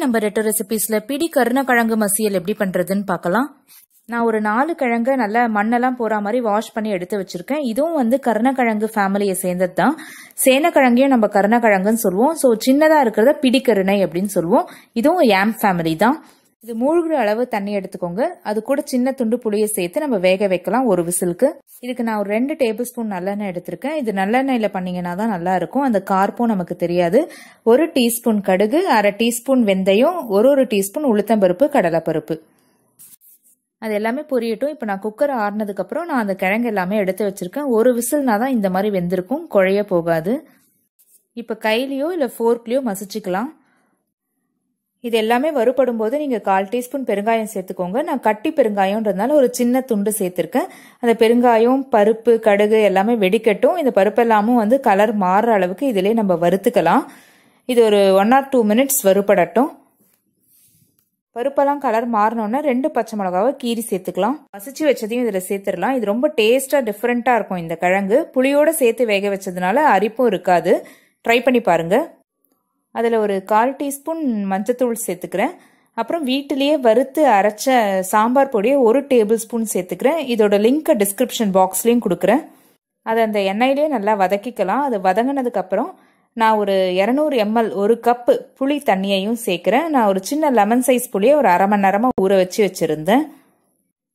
நம்ம ரெட்டோ ரெசிபீஸ்ல பிடி கருணக்கிழங்கு மசியல் எப்படி பண்றதுன்னு பார்க்கலாம். நான் ஒரு 4 கிழங்க நல்லா மண்ணெல்லாம் போற மாதிரி வாஷ் பண்ணி எடுத்து வச்சிருக்கேன். இதுவும் கருணக்கிழங்கு ஃபேமிலியை சேர்ந்தது தான். சேனக்கிழங்கையும் நம்ம கருணக்கிழங்குன்னு சொல்லுவோம். ஸோ சின்னதா இருக்கிறத பிடி கருணை அப்படின்னு சொல்லுவோம். இதுவும் யாம் ஃபேமிலி தான். இது மூழ்கிற அளவு தண்ணி எடுத்துக்கோங்க. அது கூட சின்ன துண்டு புளியை சேர்த்து நம்ம வேக வைக்கலாம் ஒரு விசிலுக்கு. இதுக்கு நான் ஒரு 2 டேபிள் ஸ்பூன் நல்லெண்ணெய் எடுத்திருக்கேன். இது நல்லெண்ணெயில பண்ணீங்கன்னா தான் நல்லா இருக்கும். அந்த கார்ப்பும் நமக்கு தெரியாது. 1 டீஸ்பூன் கடுகு, 1/2 டீஸ்பூன் வெந்தயம், 1 டீஸ்பூன் உளுத்தம்பருப்பு, கடலைப்பருப்பு. அது எல்லாமே பொரியட்டும். இப்போ நான் குக்கர் ஆறுனதுக்கு அப்புறம் நான் அந்த கிழங்கு எல்லாமே எடுத்து வச்சிருக்கேன். ஒரு விசில்னா தான் இந்த மாதிரி வெந்திருக்கும், குழைய போகாது. இப்போ கையிலயோ இல்ல ஃபோர்க்லயோ மசிச்சுக்கலாம். இது எல்லாமே வறுபடும் போது நீங்க 1/4 டீஸ்பூன் பெருங்காயம் சேர்த்துக்கோங்க. நான் கட்டி பெருங்காயம்ன்றதுனால ஒரு சின்ன துண்டு சேர்த்திருக்கேன். அந்த பெருங்காயம், பருப்பு, கடுகு எல்லாமே வெடிக்கட்டும். இந்த பருப்பு எல்லாமும் கலர் மாறுற அளவுக்கு இதிலே நம்ம வறுத்துக்கலாம். இது ஒரு 1 or 2 minutes வறுபடட்டும். பருப்பெல்லாம் கலர் மாறினோன்னா 2 பச்சை மிளகாவை கீரி சேர்த்துக்கலாம். மசிச்சு வச்சதையும் இதுல சேர்த்துடலாம். இது ரொம்ப டேஸ்டா டிஃப்ரெண்டா இருக்கும். இந்த கிழங்கு புளியோட சேர்த்து வேக வச்சதுனால அரிப்பும் இருக்காது. ட்ரை பண்ணி பாருங்க. அதில் ஒரு 1/4 டீஸ்பூன் மஞ்சத்தூள் சேர்த்துக்கிறேன். அப்புறம் வீட்டிலேயே வறுத்து அரைச்ச சாம்பார் பொடியை 1 டேபிள் ஸ்பூன் சேர்த்துக்கிறேன். இதோட லிங்க்கை டிஸ்கிரிப்ஷன் பாக்ஸ்லையும் கொடுக்குறேன். அதை அந்த எண்ணெயிலே நல்லா வதக்கிக்கலாம். அது வதங்கினதுக்கு அப்புறம் நான் ஒரு 200 ml 1 கப் புளி தண்ணியையும் சேர்க்கிறேன். நான் ஒரு சின்ன லெமன் சைஸ் புளியை ஒரு 1/2 மணி நேரமா ஊற வச்சிருந்தேன்.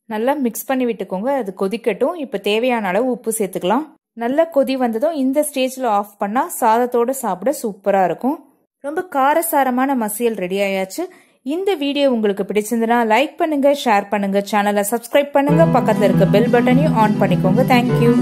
நல்லா மிக்ஸ் பண்ணி விட்டுக்கோங்க. அது கொதிக்கட்டும். இப்போ தேவையான அளவு உப்பு சேர்த்துக்கலாம். நல்லா கொதி வந்ததும் இந்த ஸ்டேஜில் ஆஃப் பண்ணா சாதத்தோட சாப்பிட சூப்பரா இருக்கும். ரொம்ப காரசாரமான மசியல் ரெடி ஆயாச்சு. இந்த வீடியோ உங்களுக்கு பிடிச்சிருந்தனா லைக் பண்ணுங்க, ஷேர் பண்ணுங்க, சேனலை சப்ஸ்கிரைப் பண்ணுங்க, பக்கத்துல இருக்க பெல் பட்டனையும் ஆன் பண்ணிக்கோங்க. தேங்க்யூ.